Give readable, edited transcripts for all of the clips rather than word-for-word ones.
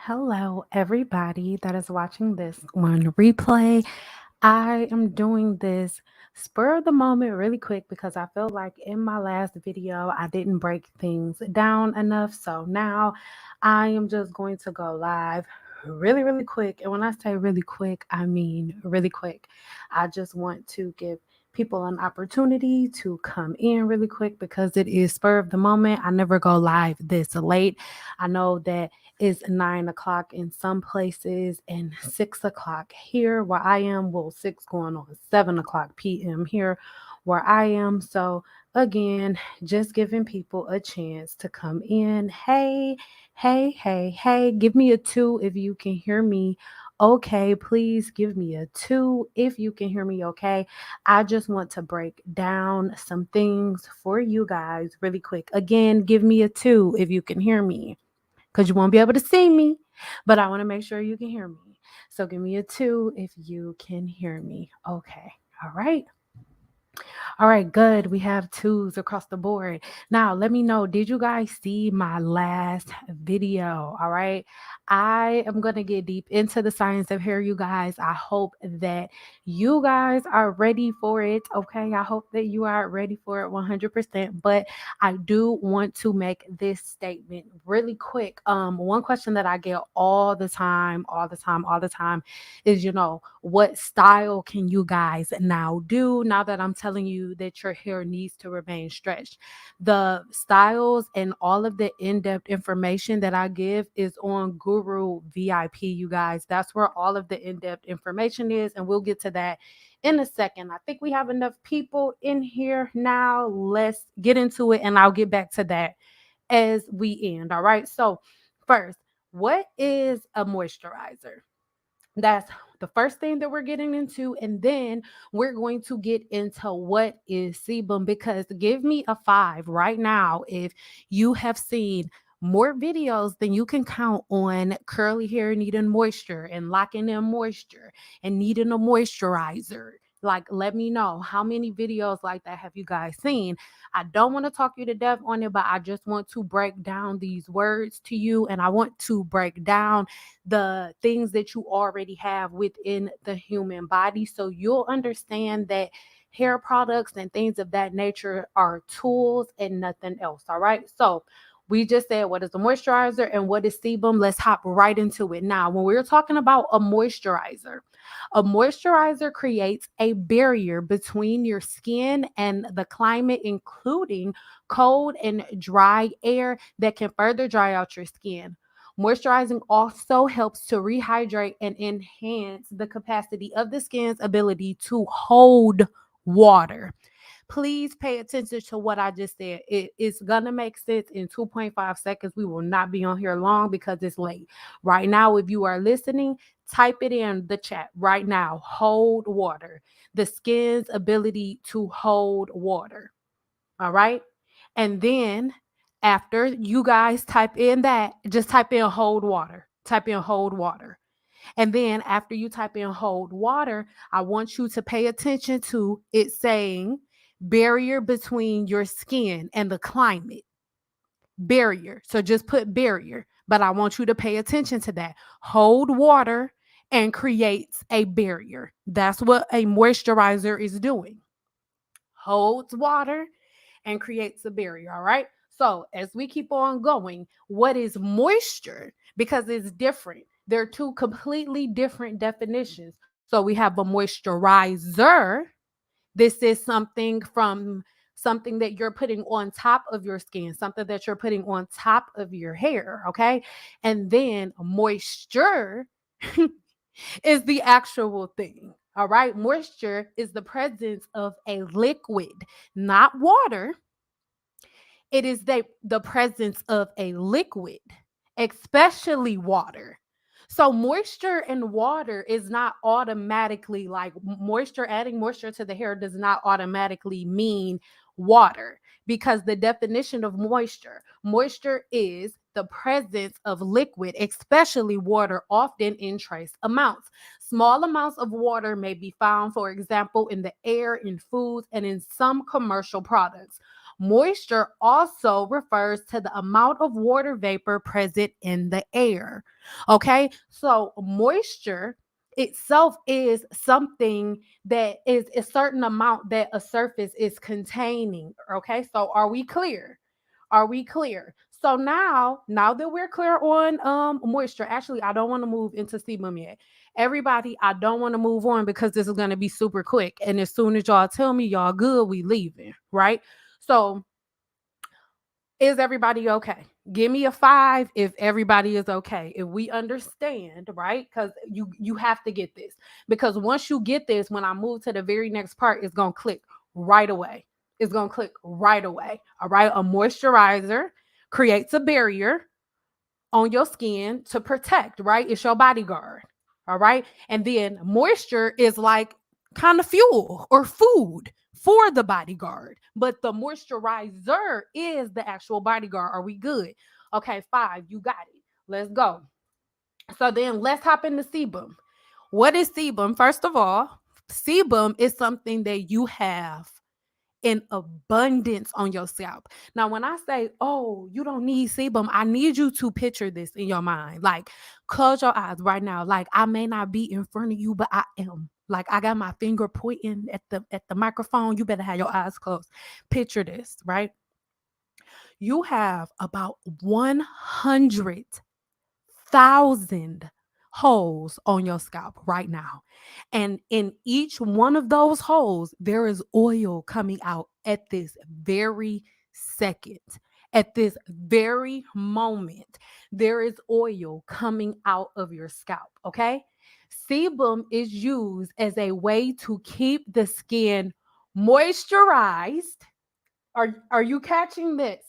Hello, everybody that is watching this on replay. I am doing this spur of the moment really quick because I feel like in my last video I didn't break things down enough. So now I am just going to go live really quick. And when I say really quick, I mean really quick. I just want to give people an opportunity to come in really quick because it is spur of the moment. I never go live this late. I know that it's 9 o'clock in some places and 6 o'clock here where I am. Well, six going on 7 o'clock p.m. here where I am. So again, just giving people a chance to come in. Hey, give me a two if you can hear me. Okay, please give me a two if you can hear me. Okay, I just want to break down some things for you guys really quick. Again, give me a two if you can hear me because you won't be able to see me, but I want to make sure you can hear me. So give me a two if you can hear me. Okay. All right. All right, good. We have twos across the board. Now, let me know, did you guys see my last video? All right. I am going to get deep into the science of hair, you guys. I hope that you guys are ready for it. Okay. I hope that you are ready for it 100%. But I do want to make this statement really quick. One question that I get all the time is, what style can you guys now do now that I'm telling you that your hair needs to remain stretched? The styles and all of the in-depth information that I give is on Guru VIP, you guys. That's where all of the in-depth information is, and we'll get to that in a second. I think we have enough people in here now. Let's get into it, and I'll get back to that as we end. All right. So, first, what is a moisturizer? That's the first thing that we're getting into. And then we're going to get into what is sebum, because give me a five right now if you have seen more videos than you can count on curly hair needing moisture and locking in moisture and needing a moisturizer. Like, let me know how many videos like that have you guys seen. I don't want to talk you to death on it, but I just want to break down these words to you, and I want to break down the things that you already have within the human body so you'll understand that hair products and things of that nature are tools and nothing else. All right. So we just said what is a moisturizer and what is sebum. Let's hop right into it. Now, when we're talking about a moisturizer creates a barrier between your skin and the climate, including cold and dry air that can further dry out your skin. Moisturizing also helps to rehydrate and enhance the capacity of the skin's ability to hold water. Please pay attention to what I just said. It is going to make sense in 2.5 seconds. We will not be on here long because it's late. Right now, if you are listening, type it in the chat right now. Hold water. The skin's ability to hold water. All right. And then after you guys type in that, just type in hold water. Type in hold water. And then after you type in hold water, I want you to pay attention to it saying barrier between your skin and the climate. Barrier. So just put barrier. But I want you to pay attention to that. Hold water and creates a barrier. That's what a moisturizer is doing. Holds water and creates a barrier. All right. So as we keep on going, what is moisture? Because it's different. They're two completely different definitions. So we have a moisturizer. This is something that you're putting on top of your skin, something that you're putting on top of your hair. Okay. And then moisture is the actual thing. All right. Moisture is the presence of a liquid, not water. It is the presence of a liquid, especially water. So moisture and water is not automatically like moisture. Adding moisture to the hair does not automatically mean water, because the definition of moisture is the presence of liquid, especially water, often in trace amounts. Small amounts of water may be found, for example, in the air, in foods, and in some commercial products. Moisture also refers to the amount of water vapor present in the air. Okay, so moisture itself is something that is a certain amount that a surface is containing. Okay, so are we clear? Are we clear? So now that we're clear on moisture, actually, I don't want to move into sebum yet. Everybody, I don't want to move on because this is going to be super quick. And as soon as y'all tell me y'all good, we leaving, right? So is everybody okay? Give me a 5 if everybody is okay. If we understand, right? Because you have to get this. Because once you get this, when I move to the very next part, it's gonna click right away. It's gonna click right away. All right. A moisturizer creates a barrier on your skin to protect, right? It's your bodyguard. All right. And then moisture is like kind of fuel or food for the bodyguard, but the moisturizer is the actual bodyguard. Are we good? Okay, 5. You got it. Let's go. So then let's hop into sebum. What is sebum? First of all, sebum is something that you have in abundance on your scalp. Now, when I say, oh, you don't need sebum, I need you to picture this in your mind. Like, close your eyes right now. Like, I may not be in front of you, but I am. Like, I got my finger pointing at the microphone. You better have your eyes closed. Picture this, right? You have about 100,000 holes on your scalp right now. And in each one of those holes, there is oil coming out at this very second. At this very moment, there is oil coming out of your scalp. Okay. Sebum is used as a way to keep the skin moisturized. Are you catching this?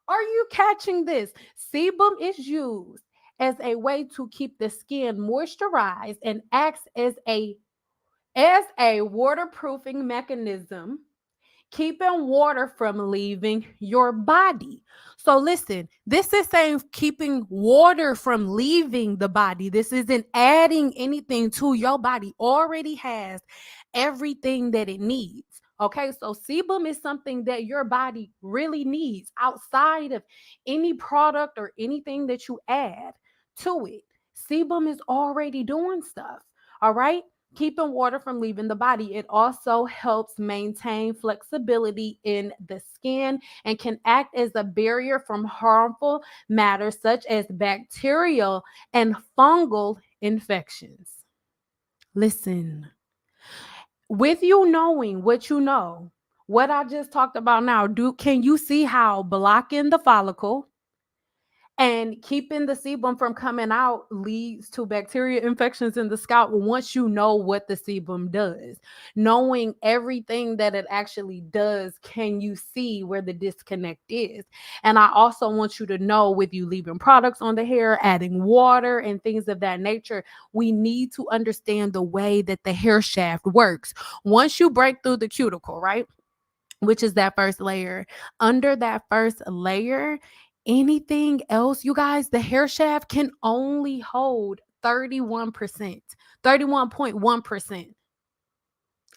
Are you catching this? Sebum is used as a way to keep the skin moisturized and acts as a waterproofing mechanism, keeping water from leaving your body. So listen, this is saying keeping water from leaving the body. This isn't adding anything to your body. Already has everything that it needs. Okay, so sebum is something that your body really needs outside of any product or anything that you add to it. Sebum is already doing stuff. All right, keeping water from leaving the body. It also helps maintain flexibility in the skin and can act as a barrier from harmful matters such as bacterial and fungal infections. Listen, with you knowing what you know, what I just talked about now, can you see how blocking the follicle and keeping the sebum from coming out leads to bacteria infections in the scalp? Once you know what the sebum does, knowing everything that it actually does, can you see where the disconnect is? And I also want you to know, with you leaving products on the hair, adding water and things of that nature, we need to understand the way that the hair shaft works. Once you break through the cuticle, right? Which is that first layer. Under that first layer, anything else, you guys, the hair shaft can only hold 31%, 31.1%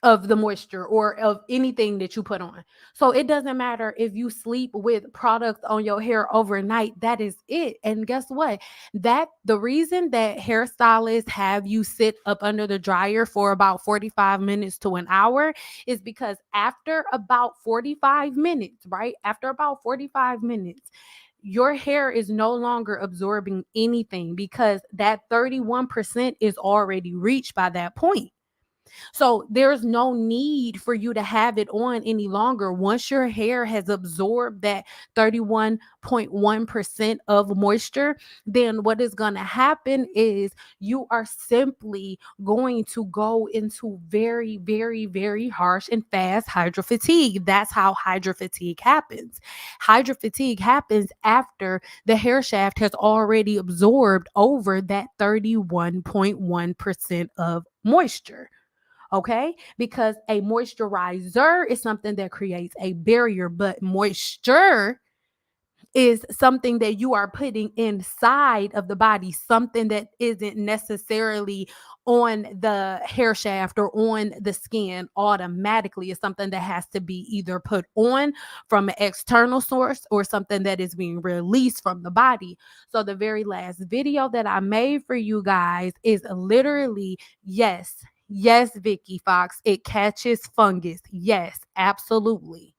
of the moisture or of anything that you put on. So it doesn't matter if you sleep with products on your hair overnight, that is it. And guess what? That the reason that hairstylists have you sit up under the dryer for about 45 minutes to an hour is because after about 45 minutes, right? After about 45 minutes, your hair is no longer absorbing anything because that 31% is already reached by that point. So there's no need for you to have it on any longer. Once your hair has absorbed that 31.1% of moisture, then what is going to happen is you are simply going to go into very, very, very harsh and fast hydro fatigue. That's how hydro fatigue happens. Hydro fatigue happens after the hair shaft has already absorbed over that 31.1% of moisture. Okay, because a moisturizer is something that creates a barrier, but moisture is something that you are putting inside of the body, something that isn't necessarily on the hair shaft or on the skin automatically. Is something that has to be either put on from an external source or something that is being released from the body. So the very last video that I made for you guys is literally, yes, Vicky Fox, it catches fungus. Yes, absolutely.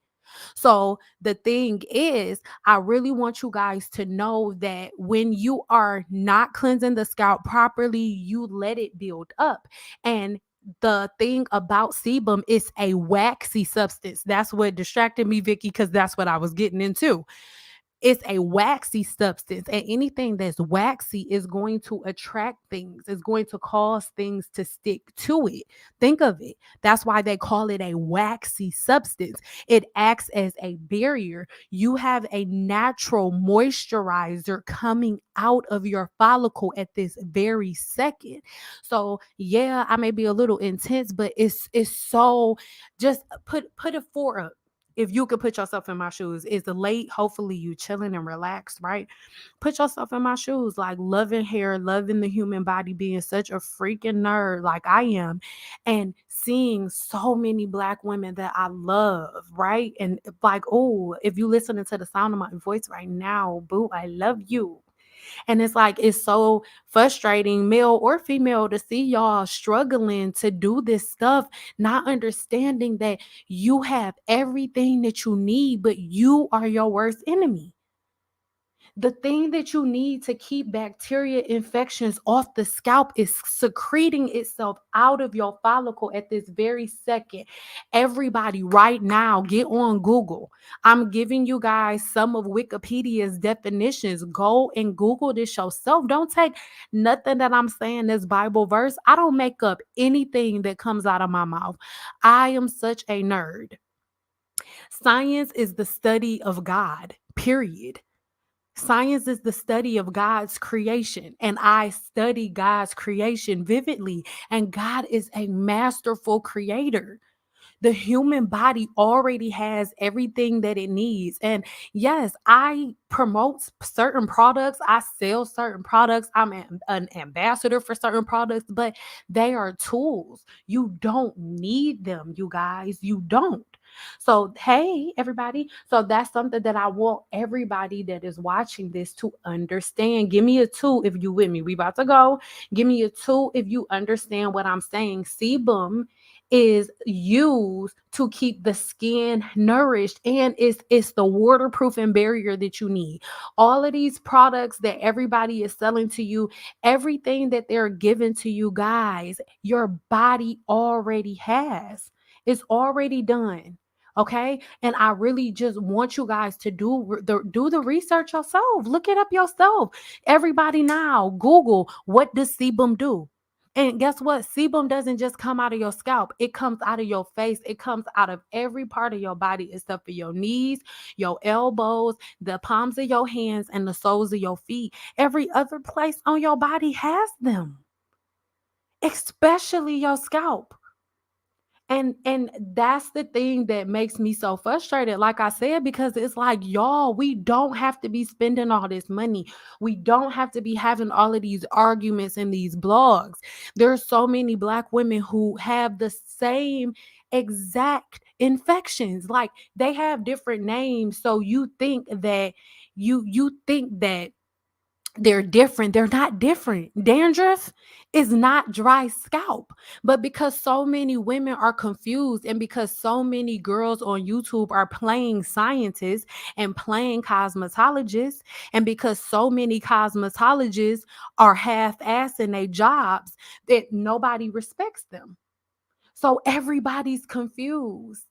So the thing is, I really want you guys to know that when you are not cleansing the scalp properly, you let it build up. And the thing about sebum is a waxy substance. That's what distracted me, Vicky, because that's what I was getting into. It's a waxy substance, and anything that's waxy is going to attract things. It's going to cause things to stick to it. Think of it. That's why they call it a waxy substance. It acts as a barrier. You have a natural moisturizer coming out of your follicle at this very second. So yeah, I may be a little intense, but it's so, just put a four up. If you could put yourself in my shoes, it's late. Hopefully you chilling and relaxed, right? Put yourself in my shoes, like loving hair, loving the human body, being such a freaking nerd like I am, and seeing so many Black women that I love, right? And like, oh, if you listening to the sound of my voice right now, boo, I love you. And it's like, it's so frustrating, male or female, to see y'all struggling to do this stuff, not understanding that you have everything that you need, but you are your worst enemy. The thing that you need to keep bacteria infections off the scalp is secreting itself out of your follicle at this very second. Everybody, right now, get on Google. I'm giving you guys some of Wikipedia's definitions. Go and Google this yourself. Don't take nothing that I'm saying as Bible verse. I don't make up anything that comes out of my mouth. I am such a nerd. Science is the study of God, period. Science is the study of God's creation, and I study God's creation vividly. And God is a masterful creator. The human body already has everything that it needs. And yes, I promote certain products, I sell certain products, I'm an ambassador for certain products, but they are tools. You don't need them, you guys. You don't. So, hey, everybody. So, that's something that I want everybody that is watching this to understand. Give me a two if you with me. We about to go. Give me a two if you understand what I'm saying. Sebum is used to keep the skin nourished, and it's the waterproofing barrier that you need. All of these products that everybody is selling to you, everything that they're giving to you guys, your body already has. It's already done. Okay. And I really just want you guys to do the research yourself. Look it up yourself. Everybody now, Google, what does sebum do? And guess what? Sebum doesn't just come out of your scalp. It comes out of your face. It comes out of every part of your body except for your knees, your elbows, the palms of your hands, and the soles of your feet. Every other place on your body has them, especially your scalp. And that's the thing that makes me so frustrated, like I said, because it's like, y'all, we don't have to be spending all this money. We don't have to be having all of these arguments in these blogs. There's so many Black women who have the same exact infections. Like, they have different names, so you think that they're different. They're not different. Dandruff is not dry scalp. But because so many women are confused, and because so many girls on YouTube are playing scientists and playing cosmetologists, and because so many cosmetologists are half-assing their jobs, that nobody respects them. So everybody's confused.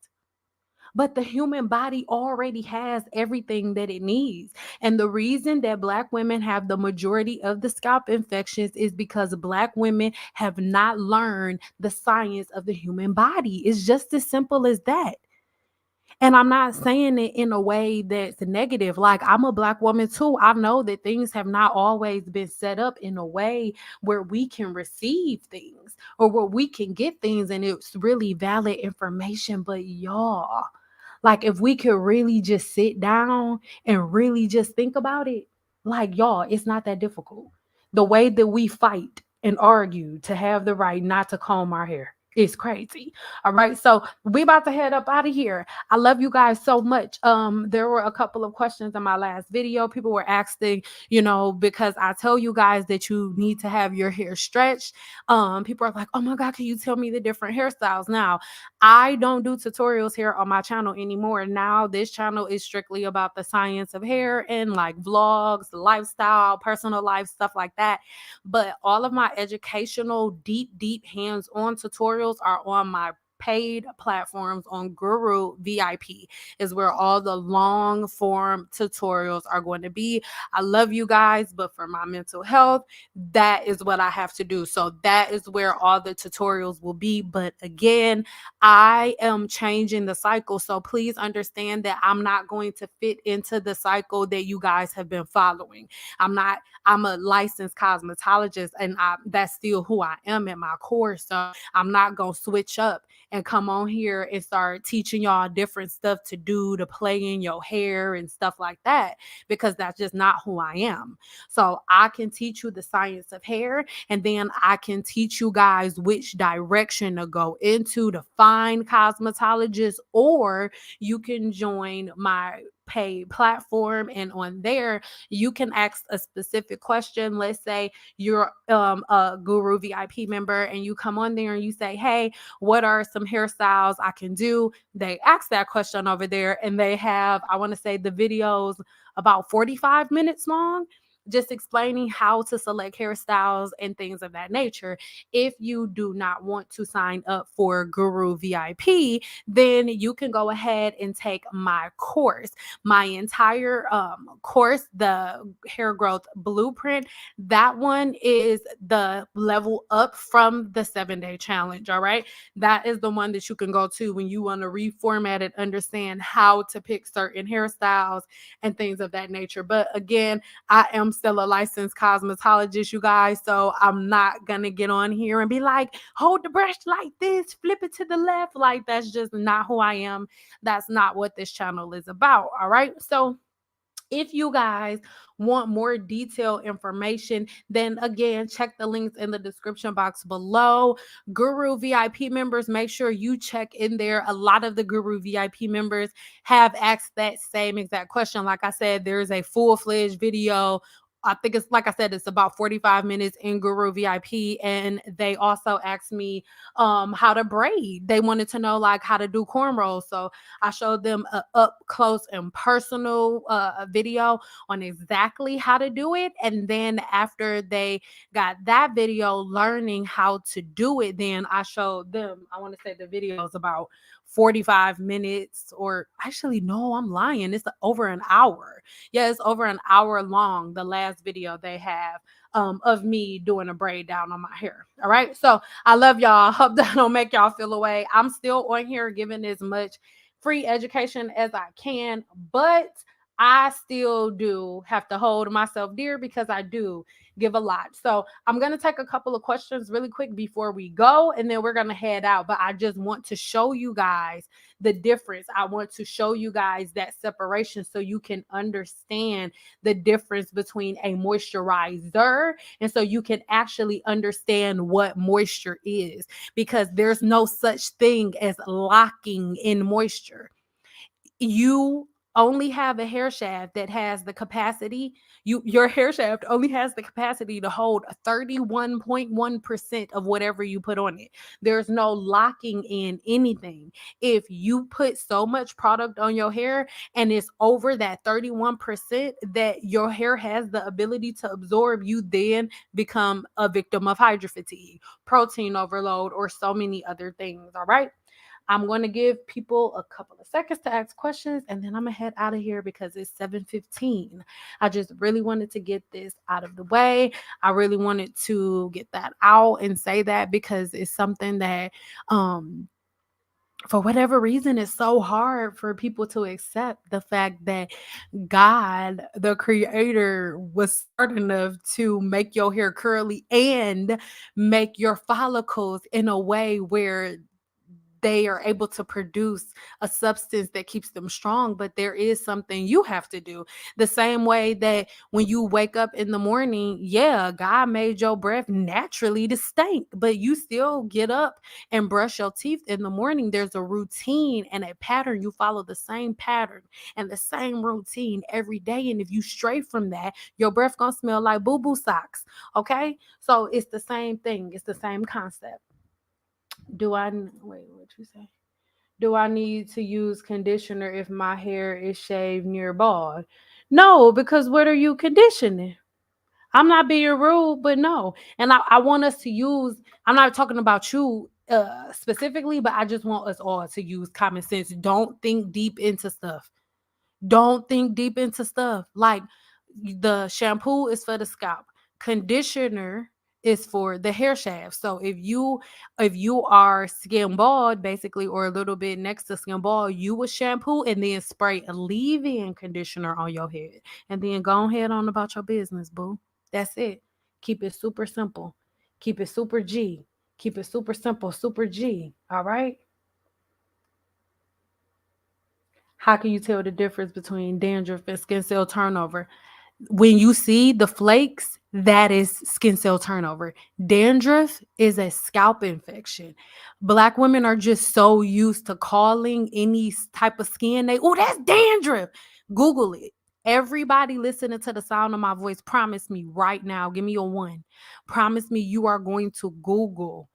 But the human body already has everything that it needs. And the reason that Black women have the majority of the scalp infections is because Black women have not learned the science of the human body. It's just as simple as that. And I'm not saying it in a way that's negative. Like, I'm a Black woman too. I know that things have not always been set up in a way where we can receive things or where we can get things and it's really valid information. But y'all, like, if we could really just sit down and really just think about it, like, y'all, it's not that difficult. The way that we fight and argue to have the right not to comb our hair. It's crazy. All right. So we about to head up out of here. I love you guys so much. There were a couple of questions in my last video. People were asking, because I tell you guys that you need to have your hair stretched. People are like, oh my God, can you tell me the different hairstyles? Now, I don't do tutorials here on my channel anymore. Now, this channel is strictly about the science of hair and like vlogs, lifestyle, personal life, stuff like that. But all of my educational, deep hands-on tutorials are on my paid platforms on Guru VIP is where all the long form tutorials are going to be. I love you guys, but for my mental health, that is what I have to do. So that is where all the tutorials will be. But again, I am changing the cycle. So please understand that I'm not going to fit into the cycle that you guys have been following. I'm a licensed cosmetologist, and that's still who I am at my core. So I'm not going to switch up and come on here and start teaching y'all different stuff to do to play in your hair and stuff like that, because that's just not who I am. So I can teach you the science of hair, and then I can teach you guys which direction to go into to find cosmetologists, or you can join my paid platform, and on there you can ask a specific question. Let's say you're a Guru VIP member and you come on there and you say, hey, what are some hairstyles I can do? They ask that question over there, and they have, I want to say, the videos about 45 minutes long, just explaining how to select hairstyles and things of that nature. If you do not want to sign up for Guru VIP, then you can go ahead and take my course. My entire course, the hair growth blueprint, that one is the level up from the 7-day challenge. All right. That is the one that you can go to when you want to reformat it, understand how to pick certain hairstyles and things of that nature. But again, I am still a licensed cosmetologist, you guys. So I'm not going to get on here and be like, hold the brush like this, flip it to the left. Like, that's just not who I am. That's not what this channel is about. All right. So if you guys want more detailed information, then again, check the links in the description box below. Guru VIP members, make sure you check in there. A lot of the Guru VIP members have asked that same exact question. Like I said, there's a full-fledged video. I think it's, like I said, it's about 45 minutes in Guru VIP. And they also asked me how to braid. They wanted to know like how to do cornrows. So I showed them a up close and personal video on exactly how to do it. And then after they got that video learning how to do it, then I showed them, I want to say the video is about 45 minutes, or actually, no, I'm lying. It's over an hour. Yeah, it's over an hour long, the last video they have of me doing a braid down on my hair. All right. So I love y'all. Hope that don't make y'all feel away. I'm still on here giving as much free education as I can, but I still do have to hold myself dear because I do give a lot. So I'm going to take a couple of questions really quick before we go, and then we're going to head out. But I just want to show you guys the difference. I want to show you guys that separation so you can understand the difference between a moisturizer, and so you can actually understand what moisture is, because there's no such thing as locking in moisture. You only have a hair shaft that has the capacity, your hair shaft only has the capacity to hold 31.1% of whatever you put on it. There's no locking in anything. If you put so much product on your hair and it's over that 31% that your hair has the ability to absorb, you then become a victim of hydro fatigue, protein overload, or so many other things. All right. I'm going to give people a couple of seconds to ask questions, and then I'm going to head out of here because it's 7:15. I just really wanted to get this out of the way. I really wanted to get that out and say that because it's something that, for whatever reason, it's so hard for people to accept the fact that God, the creator, was smart enough to make your hair curly and make your follicles in a way where they are able to produce a substance that keeps them strong, but there is something you have to do. The same way that when you wake up in the morning, yeah, God made your breath naturally to stink, but you still get up and brush your teeth in the morning. There's a routine and a pattern. You follow the same pattern and the same routine every day. And if you stray from that, your breath gonna smell like boo-boo socks. Okay? So it's the same thing. It's the same concept. Wait, what you say? Do I need to use conditioner if my hair is shaved near bald? No, because what are you conditioning? I'm not being rude, but no. And I want us to use, I'm not talking about you specifically, but I just want us all to use common sense. Don't think deep into stuff. Don't think deep into stuff. Like the shampoo is for the scalp. Conditioner is for the hair shaft. So if you are skin bald basically or a little bit next to skin bald, you would shampoo and then spray a leave-in conditioner on your head. And then go ahead on about your business, boo. That's it. Keep it super simple. Keep it super G. Keep it super simple, super G. All right? How can you tell the difference between dandruff and skin cell turnover? When you see the flakes, that is skin cell turnover. Dandruff is a scalp infection. Black women are just so used to calling any type of skin, oh, that's dandruff. Google it. Everybody listening to the sound of my voice, promise me right now, give me a one. Promise me you are going to Google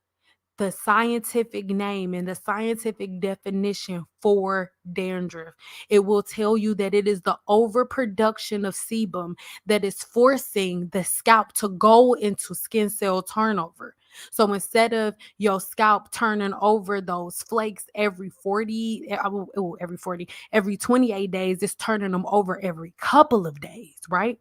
the scientific name and the scientific definition for dandruff. It will tell you that it is the overproduction of sebum that is forcing the scalp to go into skin cell turnover. So instead of your scalp turning over those flakes every 28 days, it's turning them over every couple of days, right?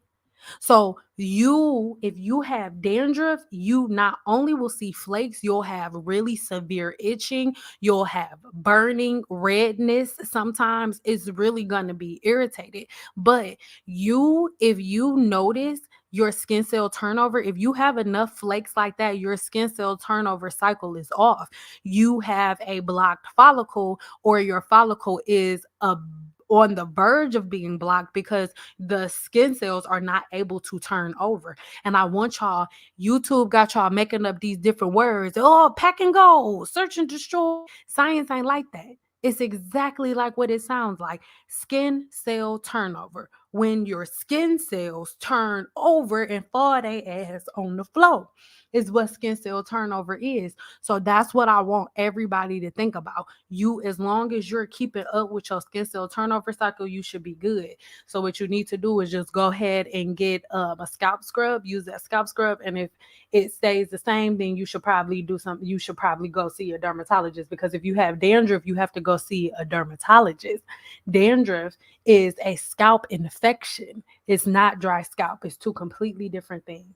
So if you have dandruff, you not only will see flakes, you'll have really severe itching, you'll have burning, redness. Sometimes it's really going to be irritated. But if you notice your skin cell turnover, if you have enough flakes like that, your skin cell turnover cycle is off. You have a blocked follicle, or your follicle is on the verge of being blocked because the skin cells are not able to turn over. And I want y'all, YouTube got y'all making up these different words. Oh, pack and go, search and destroy. Science ain't like that. It's exactly like what it sounds like. Skin cell turnover. When your skin cells turn over and fall their ass on the floor is what skin cell turnover is. So that's what I want everybody to think about. You, as long as you're keeping up with your skin cell turnover cycle, you should be good. So what you need to do is just go ahead and get a scalp scrub, use that scalp scrub. And if it stays the same, then you should probably do something. You should probably go see a dermatologist, because if you have dandruff, you have to go see a dermatologist. Dandruff is a scalp infection. It's not dry scalp. It's two completely different things.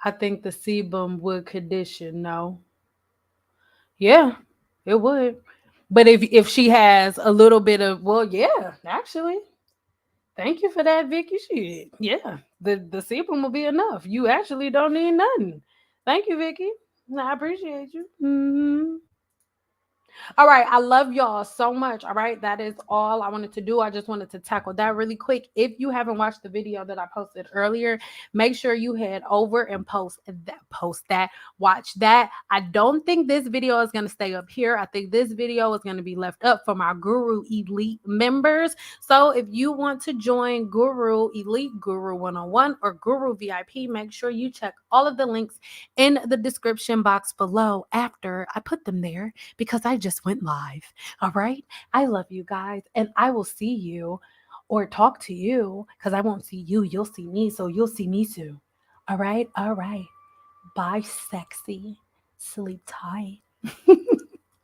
I think the sebum would condition. No. Yeah, it would. But if she has a little bit of, well, yeah, actually. Thank you for that, Vicky. Shit. Yeah. The sebum will be enough. You actually don't need nothing. Thank you, Vicky. I appreciate you. All right. I love y'all so much. All right. That is all I wanted to do. I just wanted to tackle that really quick. If you haven't watched the video that I posted earlier, make sure you head over and watch that. I don't think this video is going to stay up here. I think this video is going to be left up for my Guru Elite members. So if you want to join Guru Elite, Guru 101, or Guru VIP, make sure you check all of the links in the description box below after I put them there, because I just went live. All right. I love you guys, and I will see you or talk to you, because I won't see you. You'll see me. So you'll see me too. All right. All right. Bye, sexy. Sleep tight.